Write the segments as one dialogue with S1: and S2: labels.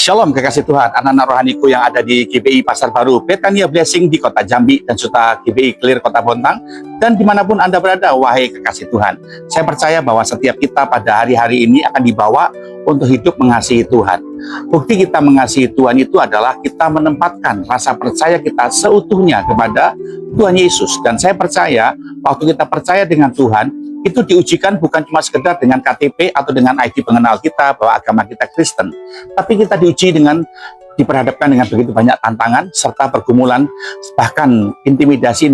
S1: Shalom kekasih Tuhan, anak-anak rohaniku yang ada di GBI Pasar Baru, Betania Blessing di kota Jambi, dan serta GBI Clear kota Bontang, dan dimanapun Anda berada, wahai kekasih Tuhan. Saya percaya bahwa setiap kita pada hari-hari ini akan dibawa untuk hidup mengasihi Tuhan. Bukti kita mengasihi Tuhan itu adalah kita menempatkan rasa percaya kita seutuhnya kepada Tuhan Yesus. Dan saya percaya, waktu kita percaya dengan Tuhan, itu diujikan bukan cuma sekedar dengan KTP atau dengan ID pengenal kita bahwa agama kita Kristen, tapi kita diuji dengan diperhadapkan dengan begitu banyak tantangan serta pergumulan, bahkan intimidasi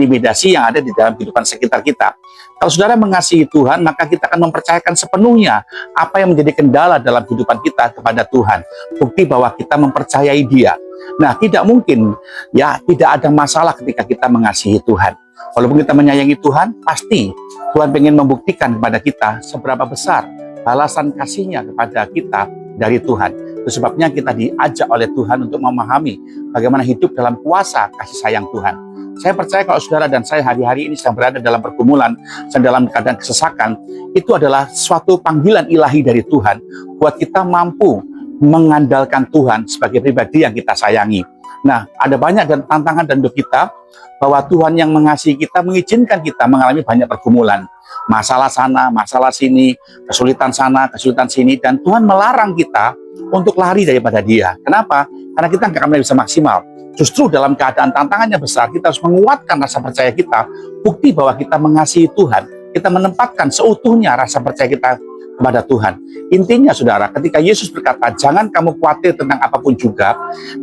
S1: yang ada di dalam kehidupan sekitar kita. Kalau saudara mengasihi Tuhan, maka kita akan mempercayakan sepenuhnya apa yang menjadi kendala dalam kehidupan kita kepada Tuhan. Bukti bahwa kita mempercayai Dia. Nah, tidak mungkin ya tidak ada masalah ketika kita mengasihi Tuhan. Walaupun kita menyayangi Tuhan, pasti Tuhan ingin membuktikan kepada kita seberapa besar balasan kasih-Nya kepada kita dari Tuhan. Itu sebabnya kita diajak oleh Tuhan untuk memahami bagaimana hidup dalam kuasa kasih sayang Tuhan. Saya percaya kalau saudara dan saya hari-hari ini sedang berada dalam pergumulan, sedang dalam keadaan kesesakan, itu adalah suatu panggilan ilahi dari Tuhan buat kita mampu mengandalkan Tuhan sebagai pribadi yang kita sayangi. Nah, ada banyak dan tantangan dan hidup kita bahwa Tuhan yang mengasihi kita mengizinkan kita mengalami banyak pergumulan. Masalah sana, masalah sini, kesulitan sana, kesulitan sini. Dan Tuhan melarang kita untuk lari daripada Dia. Kenapa? Karena kita nggak akan bisa maksimal. Justru dalam keadaan tantangannya besar, kita harus menguatkan rasa percaya kita. Bukti bahwa kita mengasihi Tuhan. Kita menempatkan seutuhnya rasa percaya kita kepada Tuhan. Intinya saudara, ketika Yesus berkata, jangan kamu khawatir tentang apapun juga,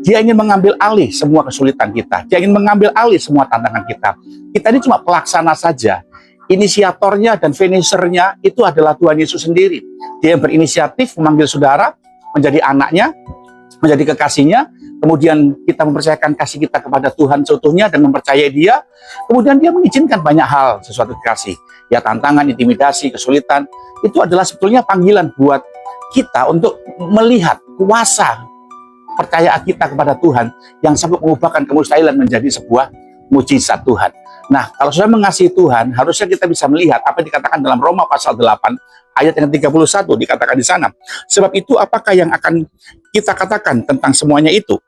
S1: Dia ingin mengambil alih semua kesulitan kita. Dia ingin mengambil alih semua tantangan kita. Kita ini cuma pelaksana saja. Inisiatornya dan finishernya itu adalah Tuhan Yesus sendiri. Dia yang berinisiatif memanggil saudara menjadi anaknya, menjadi kekasihnya. Kemudian kita mempercayakan kasih kita kepada Tuhan seutuhnya dan mempercayai Dia. Kemudian Dia mengizinkan banyak hal sesuatu kasih. Ya, tantangan, intimidasi, kesulitan. Itu adalah sebetulnya panggilan buat kita untuk melihat kuasa percayaan kita kepada Tuhan yang sanggup mengubahkan kemustahilan menjadi sebuah mujizat Tuhan. Nah, kalau sudah mengasihi Tuhan, harusnya kita bisa melihat apa yang dikatakan dalam Roma pasal 8 ayat yang 31 dikatakan di sana. Sebab itu apakah yang akan kita katakan tentang semuanya itu?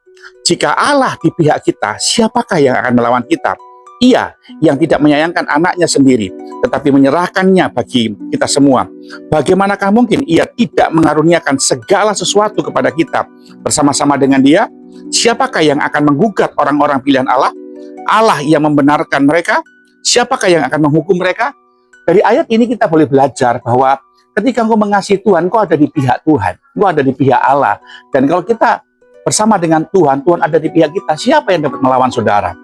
S1: Jika Allah di pihak kita, siapakah yang akan melawan kita? Ia yang tidak menyayangkan anaknya sendiri, tetapi menyerahkannya bagi kita semua. Bagaimanakah mungkin Ia tidak mengaruniakan segala sesuatu kepada kita bersama-sama dengan Dia? Siapakah yang akan menggugat orang-orang pilihan Allah? Allah yang membenarkan mereka? Siapakah yang akan menghukum mereka? Dari ayat ini kita boleh belajar bahwa ketika engkau mengasihi Tuhan, engkau ada di pihak Tuhan, engkau ada di pihak Allah. Dan kalau kita bersama dengan Tuhan, Tuhan ada di pihak kita, siapa yang dapat melawan saudara?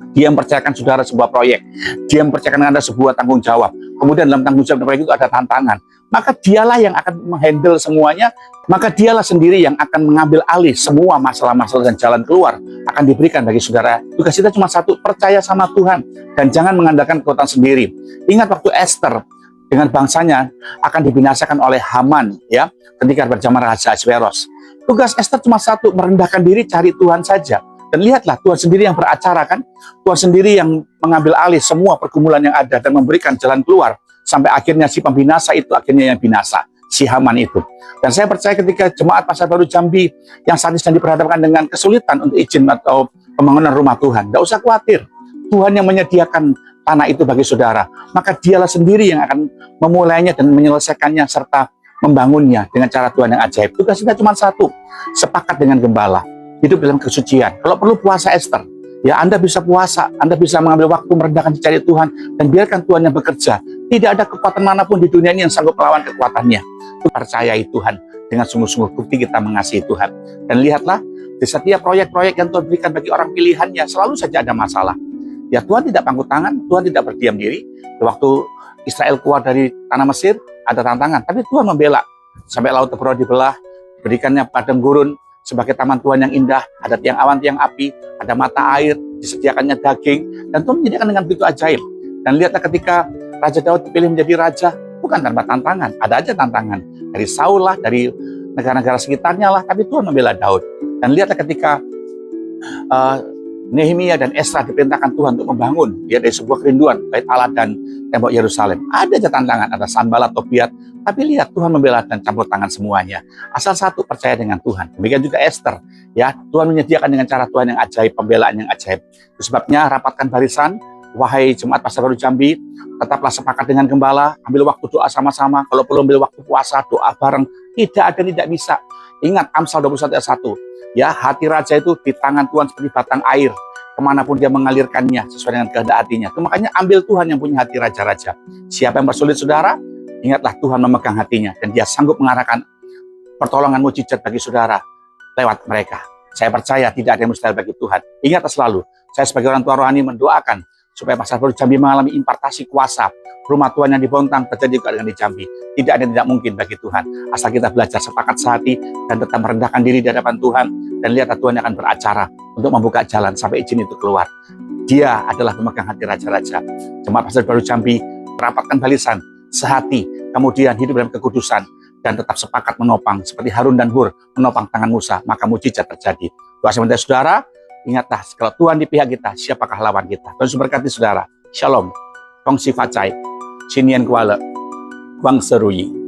S1: Dia mempercayakan saudara sebuah proyek. Dia mempercayakan Anda sebuah tanggung jawab. Kemudian dalam tanggung jawab proyek itu ada tantangan. Maka dialah yang akan menghandle semuanya. Maka dialah sendiri yang akan mengambil alih semua masalah-masalah dan jalan keluar akan diberikan bagi saudara. Tugas kita cuma satu, percaya sama Tuhan. Dan jangan mengandalkan kekuatan sendiri. Ingat waktu Esther dengan bangsanya akan dibinasakan oleh Haman, ya, ketika berjamaah Raja Ahasveros. Tugas Esther cuma satu, merendahkan diri, cari Tuhan saja. Dan lihatlah, Tuhan sendiri yang beracara kan, Tuhan sendiri yang mengambil alih semua pergumulan yang ada dan memberikan jalan keluar sampai akhirnya si pembinasa itu akhirnya yang binasa, si Haman itu. Dan saya percaya ketika jemaat Pasar Baru Jambi yang saat ini sedang diperhadapkan dengan kesulitan untuk izin atau pembangunan rumah Tuhan, tidak usah khawatir. Tuhan yang menyediakan tanah itu bagi saudara, maka Dialah sendiri yang akan memulainya dan menyelesaikannya serta membangunnya dengan cara Tuhan yang ajaib. Tugas kita cuma satu, sepakat dengan gembala. Hidup dalam kesucian. Kalau perlu puasa Esther, ya Anda bisa puasa, Anda bisa mengambil waktu merendahkan diri Tuhan dan biarkan Tuhan yang bekerja. Tidak ada kekuatan manapun di dunia ini yang sanggup melawan kekuatannya. Percayai Tuhan dengan sungguh-sungguh, bukti kita mengasihi Tuhan. Dan lihatlah, di setiap proyek-proyek yang Tuhan berikan bagi orang pilihannya selalu saja ada masalah. Ya Tuhan tidak pangku tangan, Tuhan tidak berdiam diri. Waktu Israel keluar dari tanah Mesir, ada tantangan, tapi Tuhan membela. Sampai laut Teberau dibelah, berikannya padang gurun sebagai taman Tuhan yang indah, ada tiang awan, tiang api, ada mata air, disediakannya daging, dan Tuhan menyediakan dengan begitu ajaib. Dan lihatlah ketika Raja Daud dipilih menjadi raja, bukan tanpa tantangan, ada aja tantangan. Dari Saul lah, dari negara-negara sekitarnya lah, tapi Tuhan membela Daud. Dan lihatlah ketika Nehemia dan Esra diperintahkan Tuhan untuk membangun ya dari sebuah kerinduan bait Allah dan tembok Yerusalem. Ada aja tantangan, ada Sanballat, Tobiat, tapi lihat Tuhan membela dan campur tangan semuanya. Asal satu, percaya dengan Tuhan. Demikian juga Esther, ya Tuhan menyediakan dengan cara Tuhan yang ajaib, pembelaan yang ajaib. Itu sebabnya rapatkan barisan, wahai jemaat Pasar Baru Jambi, tetaplah sepakat dengan gembala, ambil waktu doa sama-sama. Kalau perlu ambil waktu puasa, doa bareng. Tidak ada yang tidak bisa. Ingat Amsal 21 ayat 1. Ya, hati raja itu di tangan Tuhan seperti batang air. Kemanapun dia mengalirkannya sesuai dengan kehendak hatinya. Itu makanya ambil Tuhan yang punya hati raja-raja. Siapa yang bersulit saudara, ingatlah Tuhan memegang hatinya. Dan dia sanggup mengarahkan pertolongan mujizat bagi saudara lewat mereka. Saya percaya tidak ada yang mustahil bagi Tuhan. Ingatlah selalu, saya sebagai orang tua rohani mendoakan supaya Pasar Baru Jambi mengalami impartasi kuasa. Rumah Tuhan yang di Bontang terjadi juga dengan di Jambi. Tidak ada yang tidak mungkin bagi Tuhan. Asal kita belajar sepakat sehati dan tetap merendahkan diri di hadapan Tuhan. Dan lihatlah Tuhan yang akan beracara untuk membuka jalan sampai izin itu keluar. Dia adalah pemegang hati raja-raja. Jemaat Pasar Baru Jambi merapatkan barisan sehati, kemudian hidup dalam kekudusan dan tetap sepakat menopang seperti Harun dan Hur menopang tangan Musa, maka mujizat terjadi. Doa sementara saudara, ingatlah kalau Tuhan di pihak kita, siapakah lawan kita? Tuhan berkati saudara. Shalom. Kong si facai, Sinian kuala, Wang serui.